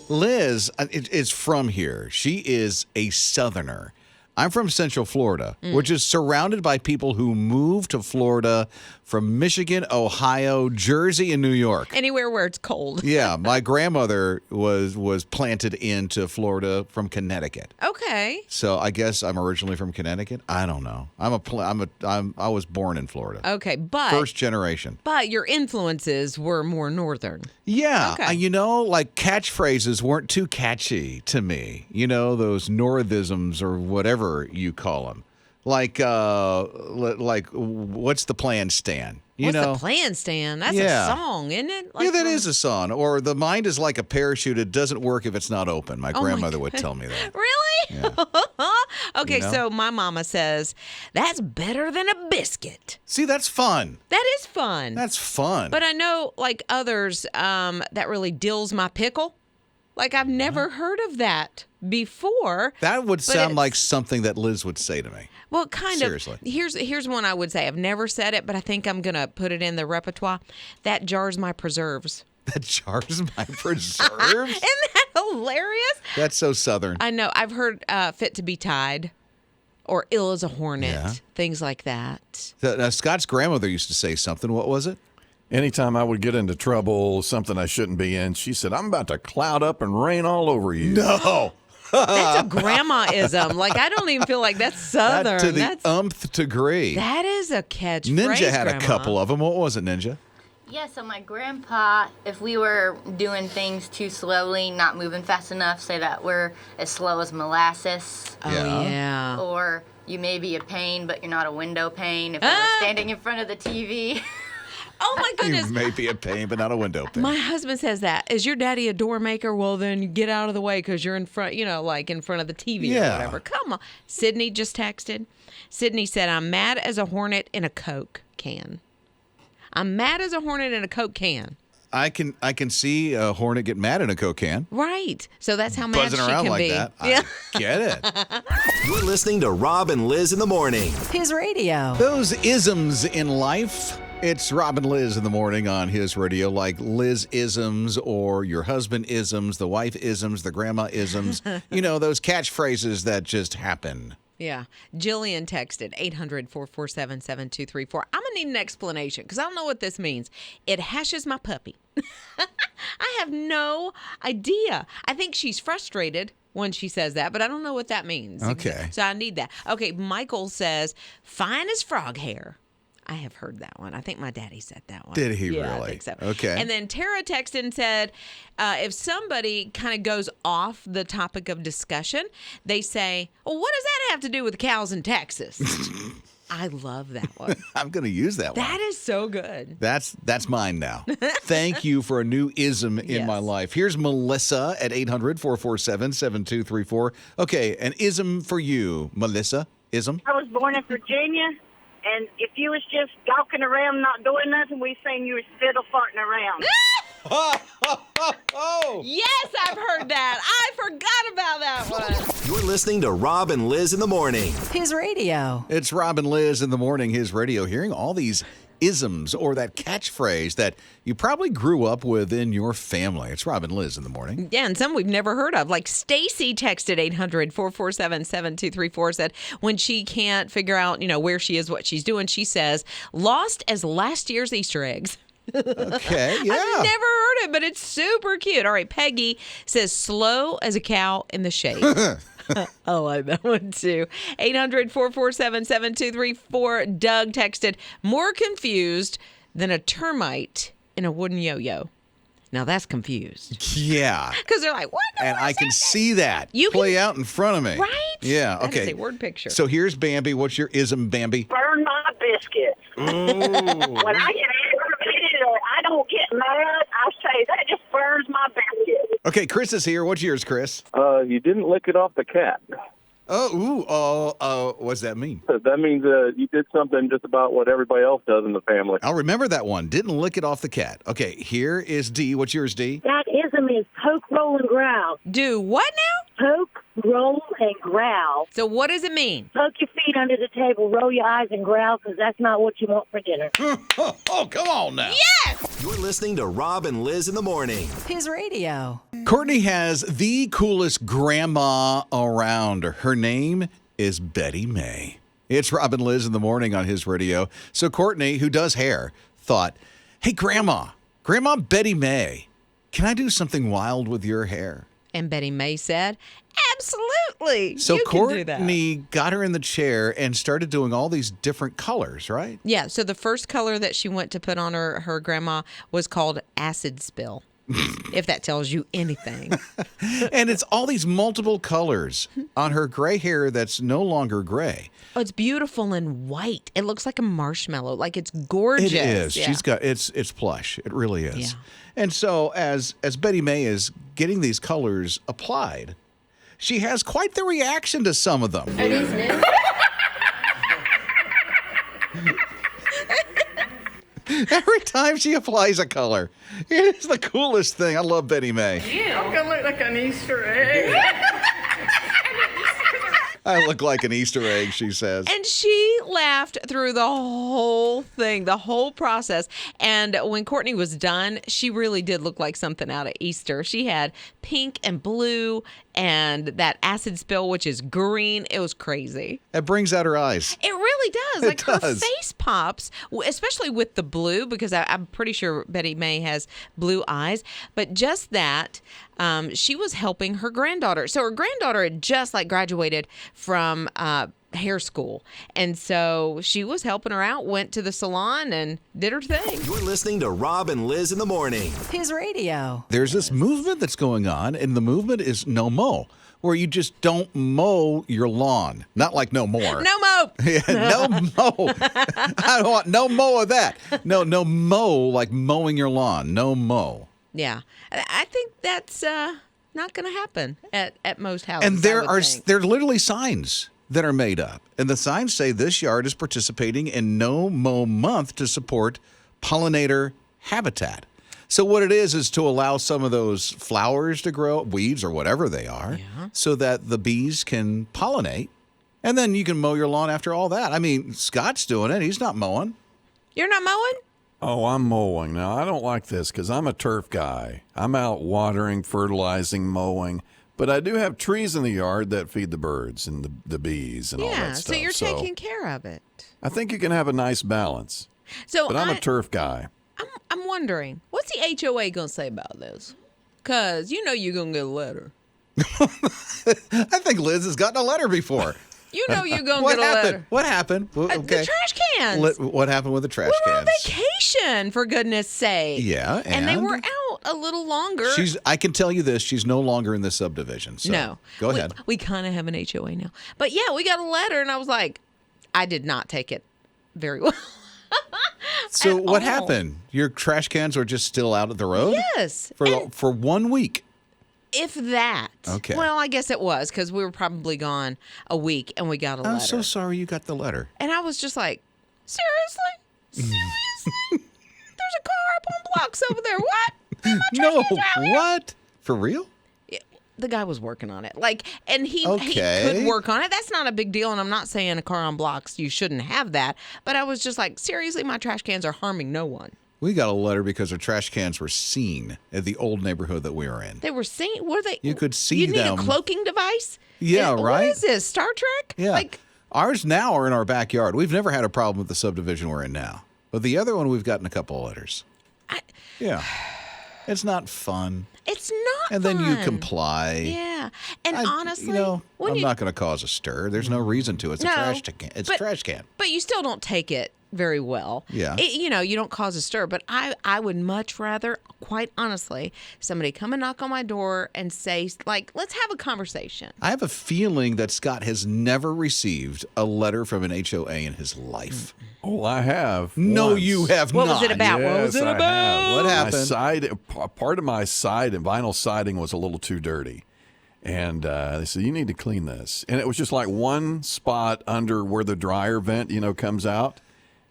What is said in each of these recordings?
Liz is from here. She is a Southerner. I'm from Central Florida, which is surrounded by people who moved to Florida from Michigan, Ohio, Jersey, and New York. Anywhere where it's cold. Yeah, my grandmother was planted into Florida from Connecticut. Okay. So I guess I'm originally from Connecticut. I don't know. I was born in Florida. Okay, but First generation. But your influences were more northern. Yeah, Okay. Like catchphrases weren't too catchy to me. Those Northisms or whatever you call them. Like what's the plan, Stan? What's the plan, Stan? That's a song, isn't it? Yeah, that is a song. Or the mind is like a parachute. It doesn't work if it's not open. My grandmother would tell me that. Really? Yeah. Okay, so my mama says, that's better than a biscuit. See, that's fun. That is fun. That's fun. But I know, like others, that really dills my pickle. Like, I've never heard of that before. That would sound like something that Liz would say to me. Well, kind Seriously. of. Here's one I would say. I've never said it, but I think I'm going to put it in the repertoire. That jars my preserves. That jars my preserves? Isn't that hilarious? That's so Southern. I know. I've heard fit to be tied or ill as a hornet, things like that. Now, Scott's grandmother used to say something. What was it? Anytime I would get into trouble, something I shouldn't be in, she said, I'm about to cloud up and rain all over you. No. That's a grandma-ism. Like, I don't even feel like that's Southern. To the umpth degree. That is a catchphrase, Ninja had Grandma. a couple of them. What was it, Ninja? Yeah, so my grandpa, if we were doing things too slowly, not moving fast enough, say that we're as slow as molasses. Oh, yeah. Or you may be a pain, but you're not a window pane if you're standing in front of the TV. Oh, my goodness. You may be a pain, but not a window pane. My husband says that. Is your daddy a door maker? Well, then get out of the way because you're in front, like in front of the TV or whatever. Come on. Sydney just texted. Sydney said, I'm mad as a hornet in a Coke can. I'm mad as a hornet in a Coke can. I can see a hornet get mad in a Coke can. Right. So that's how mad Buzzing she around can like be. that. Yeah. I get it. You're listening to Rob and Liz in the morning. His radio. Those isms in life. It's Rob and Liz in the morning on his radio, like Liz isms or your husband isms, the wife isms, the grandma isms. Those catchphrases that just happen. Yeah. Jillian texted 800-447-7234. I'm going to need an explanation because I don't know what this means. It hashes my puppy. I have no idea. I think she's frustrated when she says that, but I don't know what that means. Okay. So I need that. Okay. Michael says, fine as frog hair. I have heard that one. I think my daddy said that one. Did he really? I think so. Okay. And then Tara texted and said, if somebody kind of goes off the topic of discussion, they say, well, what does that have to do with cows in Texas? I love that one. I'm going to use that one. That is so good. That's mine now. Thank you for a new ism in my life. Here's Melissa at 800-447-7234. Okay, an ism for you, Melissa. Ism? I was born in Virginia, and if you was just gawking around not doing nothing, we seen you was fiddle farting around. Yes, I've heard that. I forgot about that one. You're listening to Rob and Liz in the morning. His radio. It's Rob and Liz in the morning, his radio, hearing all these isms or that catchphrase that you probably grew up with in your family. It's Rob and Liz in the morning. Yeah, and some we've never heard of. Like Stacy texted 800-447-7234, said when she can't figure out, where she is, what she's doing, she says, lost as last year's Easter eggs. Okay, yeah. I've never heard it, but it's super cute. All right, Peggy says slow as a cow in the shade. I like that one too. 800-447-7234. Doug texted, more confused than a termite in a wooden yo-yo. Now that's confused. Yeah. Because they're like, what? And I can see that You play can- out in front of me. Right? Yeah, That okay. is a word picture. So here's Bambi. What's your ism, Bambi? Burn my biscuits. When I get aggravated or I don't get mad, I say, that just burns my biscuits. Okay, Chris is here. What's yours, Chris? You didn't lick it off the cat. What does that mean? That means you did something just about what everybody else does in the family. I'll remember that one. Didn't lick it off the cat. Okay, here is D. What's yours, D? That ism me is poke, roll, and growl. Do what now? Poke, roll, and growl. So what does it mean? Poke your feet under the table, roll your eyes, and growl, because that's not what you want for dinner. Oh, come on now. Yes! You're listening to Rob and Liz in the morning. His radio. Courtney has the coolest grandma around. Her name is Betty May. It's Rob and Liz in the morning on his radio. So Courtney, who does hair, thought, hey, Grandma Betty May, can I do something wild with your hair? And Betty May said, absolutely. So you can do that. Courtney got her in the chair and started doing all these different colors, right? Yeah, so the first color that she went to put on her grandma was called acid spill, if that tells you anything. And it's all these multiple colors on her gray hair that's no longer gray. Oh, it's beautiful and white. It looks like a marshmallow. Like it's gorgeous. It is. Yeah. She's got it's plush. It really is. Yeah. And so as Betty May is getting these colors applied, she has quite the reaction to some of them. Are these new? Every time she applies a color, it is the coolest thing. I love Betty May. I'm gonna look like an Easter egg. I look like an Easter egg, she says. And she laughed through the whole thing, the whole process. And when Courtney was done, she really did look like something out of Easter. She had pink and blue and that acid spill, which is green. It was crazy. It brings out her eyes. It really does. It Like her does. face pops, especially with the blue, because I'm pretty sure Betty May has blue eyes. But just that, she was helping her granddaughter. So her granddaughter had just graduated from hair school. And so she was helping her out, went to the salon and did her thing. You're listening to Rob and Liz in the morning. His radio. There's this movement that's going on, and the movement is no mow, where you just don't mow your lawn. Not like no more. No mow. Yeah, no mow. I don't want no mow of that. No mow like mowing your lawn. No mow. Yeah. I think that's not going to happen at most houses. And there I would think. are literally signs that are made up. And the signs say this yard is participating in No Mow Month to support pollinator habitat. So what it is to allow some of those flowers to grow, weeds or whatever they are, so that the bees can pollinate. And then you can mow your lawn after all that. I mean, Scott's doing it. He's not mowing. You're not mowing? Oh, I'm mowing. Now, I don't like this because I'm a turf guy. I'm out watering, fertilizing, mowing. But I do have trees in the yard that feed the birds and the bees and all Yeah, that stuff. so you're taking care of it. I think you can have a nice balance. So But I'm a turf guy. I'm wondering, what's the HOA going to say about this? Because you're going to get a letter. I think Liz has gotten a letter before. You're going to get What a happened? letter. What happened? Okay. The trash cans. What happened with the trash We were on cans? vacation, for goodness sake. Yeah, And they and? were out a little longer. I can tell you this, she's no longer in this subdivision. So No. Go ahead. We kind of have an HOA now. But yeah, we got a letter, and I was like, I did not take it very well. So at what all. happened? Your trash cans were just still out at the road? Yes. For 1 week. If that. Okay. Well, I guess it was, because we were probably gone a week, and we got a letter. I'm so sorry you got the letter. And I was just like, seriously? There's a car up on blocks over there. What? And my trash No, cans are out here. what? For real? The guy was working on it. And he Okay. could work on it. That's not a big deal. And I'm not saying a car on blocks, you shouldn't have that. But I was just like, seriously, my trash cans are harming no one. We got a letter because our trash cans were seen at the old neighborhood that we were in. They were seen. Were they? You could see You need them. a cloaking device? Yeah, What right? is this? Star Trek? Yeah. Ours now are in our backyard. We've never had a problem with the subdivision we're in now. But the other one, we've gotten a couple of letters. Yeah. It's not fun. It's not And then you fun. comply. Yeah. And honestly, when I'm you, not going to cause a stir. There's no reason to. It's No, a trash can. It's a but- trash can. But you still don't take it very well. Yeah. You don't cause a stir. But I would much rather, quite honestly, somebody come and knock on my door and say, let's have a conversation. I have a feeling that Scott has never received a letter from an HOA in his life. Oh, I have. No, once. you have What not. was it about? What was Yes, it I about? have. What My happened? part of my side and vinyl siding was a little too dirty. And they said, you need to clean this. And it was just like one spot under where the dryer vent, comes out,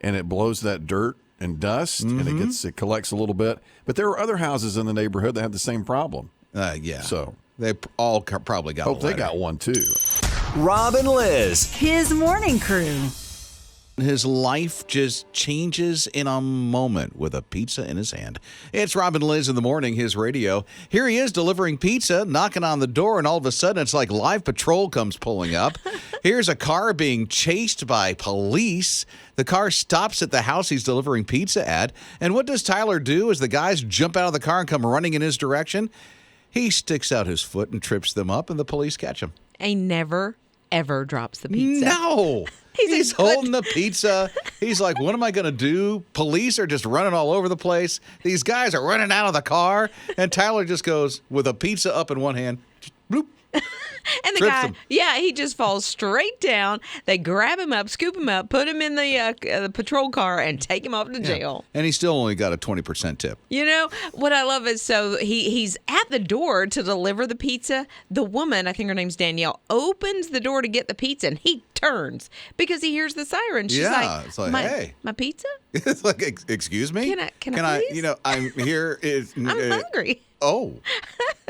and it blows that dirt and dust, and it collects a little bit. But there were other houses in the neighborhood that had the same problem. Yeah. So they all probably got hope a they letter. got one too. Rob and Lizz. His morning crew. His life just changes in a moment with a pizza in his hand. It's Rob and Lizz in the morning, his radio. Here he is delivering pizza, knocking on the door, and all of a sudden it's like live patrol comes pulling up. Here's a car being chased by police. The car stops at the house he's delivering pizza at. And what does Tyler do as the guys jump out of the car and come running in his direction? He sticks out his foot and trips them up, and the police catch him. He never, ever drops the pizza. No. He's holding the pizza. He's like, what am I going to do? Police are just running all over the place. These guys are running out of the car. And Tyler just goes with a pizza up in one hand. Just bloop. And the Trips guy, him. he just falls straight down. They grab him up, scoop him up, put him in the patrol car, and take him off to jail. And he still only got a 20% tip. You know, what I love is so he's at the door to deliver the pizza. The woman, I think her name's Danielle, opens the door to get the pizza, and he turns because he hears the siren. She's It's like, hey. My pizza? It's like, excuse me? Can I please? I'm here. I'm hungry. Oh,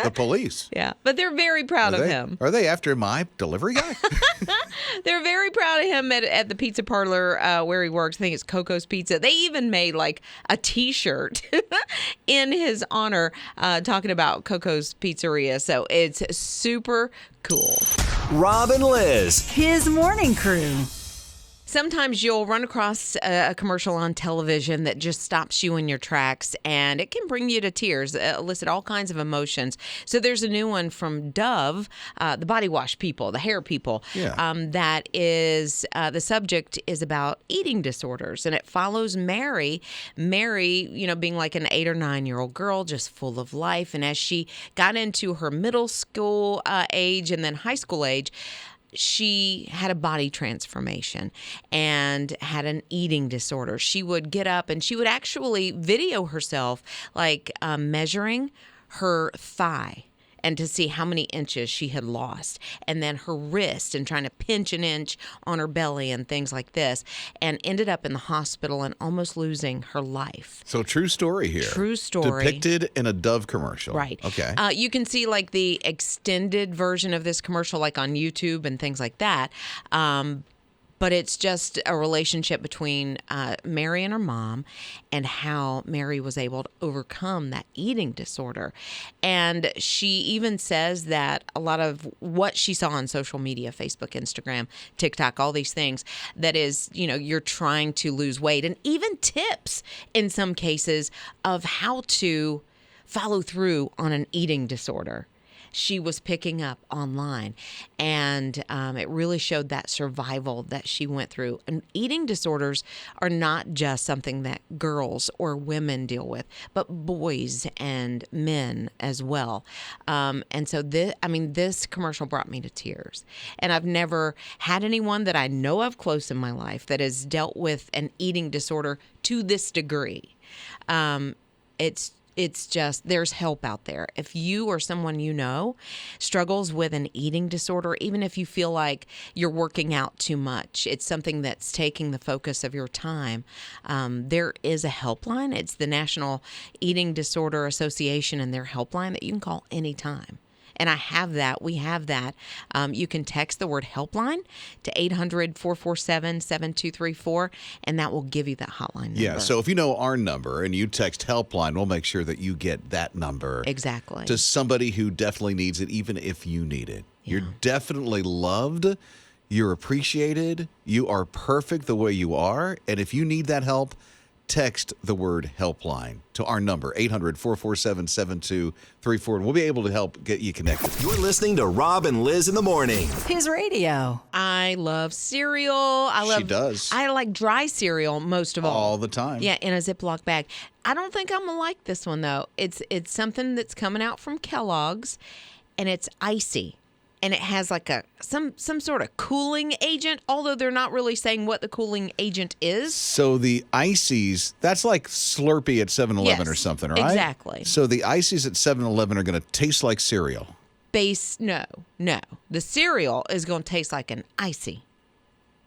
the police. Yeah, but they're very proud of him. Are they after my delivery guy? They're very proud of him at the pizza parlor where he works. I think it's Coco's Pizza. They even made like a T-shirt in his honor talking about Coco's Pizzeria. So it's super cool. Rob and Lizz. His morning crew. Sometimes you'll run across a commercial on television that just stops you in your tracks, and it can bring you to tears, elicit all kinds of emotions. So there's a new one from Dove, the body wash people, the hair people. Yeah. That is, the subject is about eating disorders, and it follows Mary. Mary, being like an 8 or 9-year-old girl, just full of life. And as she got into her middle school age and then high school age, she had a body transformation and had an eating disorder. She would get up and she would actually video herself like measuring her thigh and to see how many inches she had lost, and then her wrist and trying to pinch an inch on her belly and things like this, and ended up in the hospital and almost losing her life. So true story here. True story. Depicted in a Dove commercial. Right. Okay. You can see like the extended version of this commercial like on YouTube and things like that. But it's just a relationship between Mary and her mom and how Mary was able to overcome that eating disorder. And she even says that a lot of what she saw on social media, Facebook, Instagram, TikTok, all these things, that is, you're trying to lose weight, and even tips in some cases of how to follow through on an eating disorder. She was picking up online, and it really showed that survival that she went through. And eating disorders are not just something that girls or women deal with, but boys and men as well. And so this commercial brought me to tears. And I've never had anyone that I know of close in my life that has dealt with an eating disorder to this degree. It's just, there's help out there. If you or someone you know struggles with an eating disorder, even if you feel like you're working out too much, it's something that's taking the focus of your time, there is a helpline. It's the National Eating Disorder Association and their helpline that you can call anytime. And I have that. We have that. You can text the word helpline to 800-447-7234, and that will give you that hotline number. Yeah, so if you know our number and you text helpline, we'll make sure that you get that number. Exactly. To somebody who definitely needs it, even if you need it. Yeah. You're definitely loved. You're appreciated. You are perfect the way you are. And if you need that help, text the word helpline to our number, 800-447-7234, and we'll be able to help get you connected. You're listening to Rob and Lizz in the morning. His radio. I love cereal. She does. I like dry cereal most of All the time. Yeah, in a Ziploc bag. I don't think I'm gonna like this one though. It's something that's coming out from Kellogg's, and it's icy. And it has like some sort of cooling agent, although they're not really saying what the cooling agent is. So the ices, that's like Slurpee at 7-Eleven Yes, or something, right? exactly. So the ices at 7-Eleven are going to taste like cereal. No. The cereal is going to taste like an icy.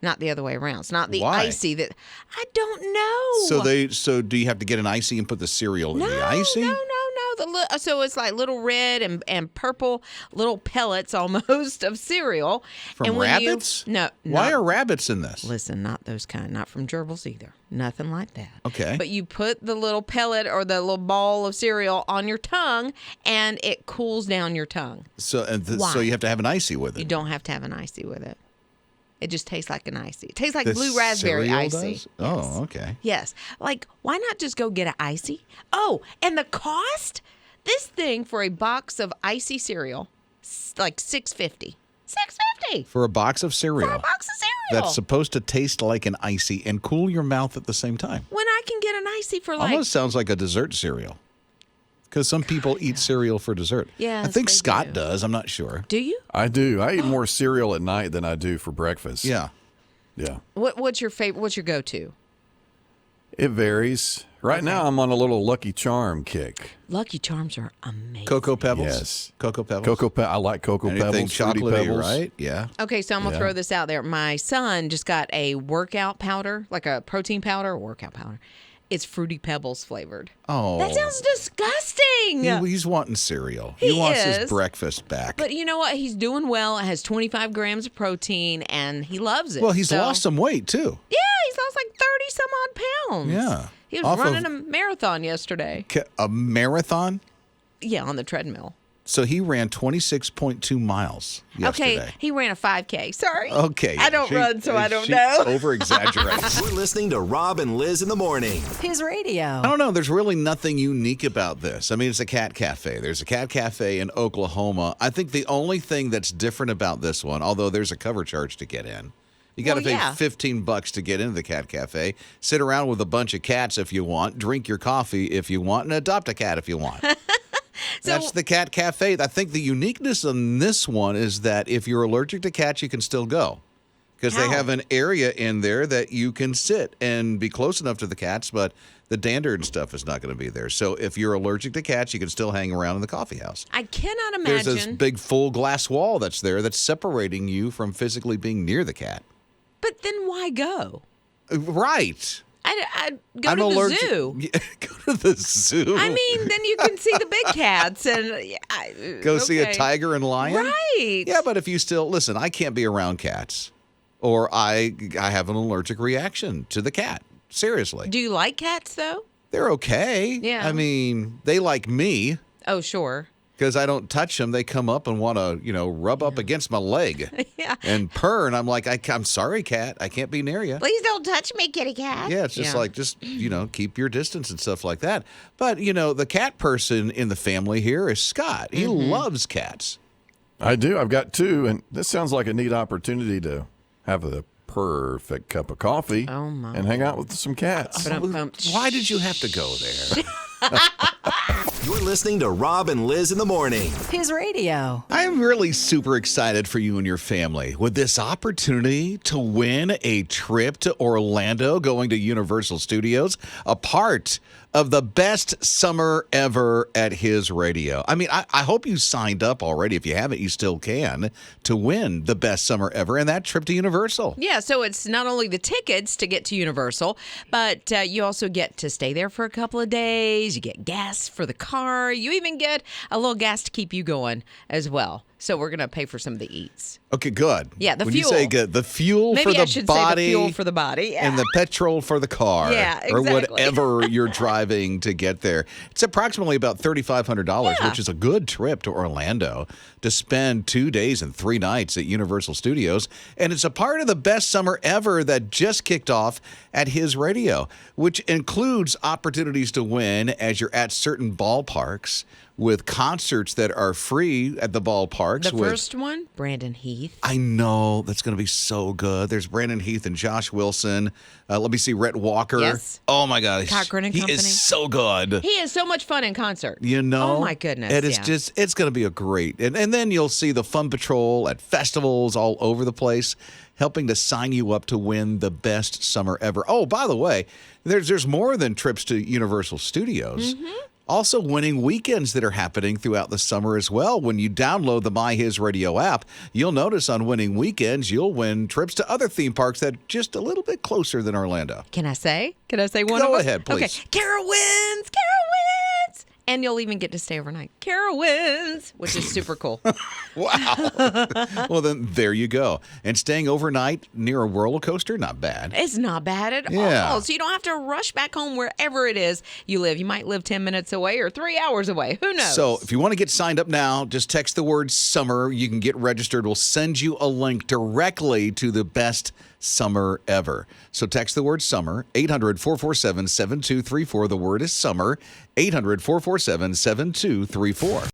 not the other way around. It's not the Why? icy that I don't know. So do you have to get an icy and put the cereal in the icy? No. So it's like little red and purple little pellets almost of cereal. From and when rabbits? No. Why are rabbits in this? Listen, not those kind. Not from gerbils either. Nothing like that. Okay. But you put the little pellet or the little ball of cereal on your tongue, and it cools down your tongue. So Why? so you have to have an icy with it. You don't have to have an icy with it. It just tastes like an icy. It tastes like The blue raspberry cereal icy. does? Oh, okay. Yes. Like, why not just go get an icy? Oh, and the cost? This thing for a box of icy cereal, like $6.50. $6.50 For a box of cereal. for a box of cereal. That's supposed to taste like an icy and cool your mouth at the same time. When I can get an icy for like Almost sounds like a dessert cereal. Because some people eat cereal for dessert. Yes, I think they Scott do. does. I'm not sure. Do you? I do. I eat more cereal at night than I do for breakfast. Yeah. Yeah. What's your favorite? What's your go-to? It varies. Right now, I'm on a little Lucky Charm kick. Lucky Charms are amazing. Cocoa Pebbles? Yes. Cocoa Pebbles? I like Cocoa Anything Pebbles, Fruity chocolatey, Pebbles. right? Yeah. Okay, so I'm going to Yeah. throw this out there. My son just got a workout powder, like a protein powder, workout powder. It's Fruity Pebbles flavored. Oh. That sounds disgusting. He's wanting cereal. He wants is. his breakfast back. But you know what? He's doing well. It has 25 grams of protein, and he loves it. Well, he's So- lost some weight, too. Yeah, he's lost like 30 some odd pounds. Yeah. He was Off running of- a marathon yesterday. A marathon? Yeah, on the treadmill. So he ran 26.2 miles yesterday. Okay, he ran a 5K. Sorry. Okay. I don't run, so I don't she know. over-exaggerates. You're listening to Rob and Liz in the morning. His radio. I don't know. There's really nothing unique about this. I mean, it's a cat cafe. There's a cat cafe in Oklahoma. I think the only thing that's different about this one, although there's a cover charge to get in, you got to pay $15 to get into the cat cafe. Sit around with a bunch of cats if you want. Drink your coffee if you want, and adopt a cat if you want. That's the cat cafe. I think the uniqueness on this one is that if you're allergic to cats, you can still go. Because they have an area in there that you can sit and be close enough to the cats, but the dander and stuff is not going to be there. So if you're allergic to cats, you can still hang around in the coffee house. I cannot imagine. There's this big full glass wall that's there that's separating you from physically being near the cat. But then why go? Right. I'd go I'm to allergic. the zoo. Yeah, go to the zoo. I mean, then you can see the big cats and Go see a okay. tiger and lion? Right. Yeah, but if you still listen, I can't be around cats, or I have an allergic reaction to the cat. Seriously, Do you like cats though? they're okay. Yeah. I mean, they like me Oh, sure. because I don't touch them. They come up and want to, rub up against my leg Yeah. and purr, and I'm like, I'm sorry, cat, I can't be near you. Please don't touch me, kitty cat. Yeah, it's just like, keep your distance and stuff like that. But, the cat person in the family here is Scott. He loves cats. I do. I've got two, and this sounds like a neat opportunity to have the perfect cup of coffee and hang out with some cats. Why did you have to go there? You're listening to Rob and Liz in the morning. His radio. I'm really super excited for you and your family with this opportunity to win a trip to Orlando going to Universal Studios, a part of the best summer ever at his radio. I mean, I hope you signed up already. If you haven't, you still can to win the best summer ever and that trip to Universal. Yeah, so it's not only the tickets to get to Universal, but you also get to stay there for a couple of days. You get gas for the car. You even get a little gas to keep you going as well. So we're going to pay for some of the eats. Okay, good. Yeah, the when fuel. you say good, the fuel Maybe for the I should body. say the fuel for the body. Yeah. And the petrol for the car. Yeah, Or exactly. whatever you're driving to get there. It's approximately about $3,500, which is a good trip to Orlando to spend 2 days and 3 nights at Universal Studios. And it's a part of the best summer ever that just kicked off at his radio, which includes opportunities to win as you're at certain ballparks with concerts that are free at the ballparks. The first one, Brandon Heath. I know that's going to be so good. There's Brandon Heath and Josh Wilson. Let me see, Rhett Walker. Yes. Oh my God, Cochran and he Company. is so good. He is so much fun in concert. Oh my goodness. It is yeah. it's going to be a great. And then you'll see the Fun Patrol at festivals all over the place, helping to sign you up to win the best summer ever. Oh, by the way, there's more than trips to Universal Studios. Also, winning weekends that are happening throughout the summer as well. When you download the My HISRadio app, you'll notice on winning weekends, you'll win trips to other theme parks that are just a little bit closer than Orlando. Can I say one of them? Go ahead, please. Okay. Carowinds! And you'll even get to stay overnight. Carowinds, which is super cool. Wow. Well, then there you go. And staying overnight near a roller coaster, not bad. It's not bad at all. So you don't have to rush back home wherever it is you live. You might live 10 minutes away or 3 hours away. Who knows? So if you want to get signed up now, just text the word summer. You can get registered. We'll send you a link directly to the best summer ever. So text the word summer, 800-447-7234. The word is summer, 800-447-7234.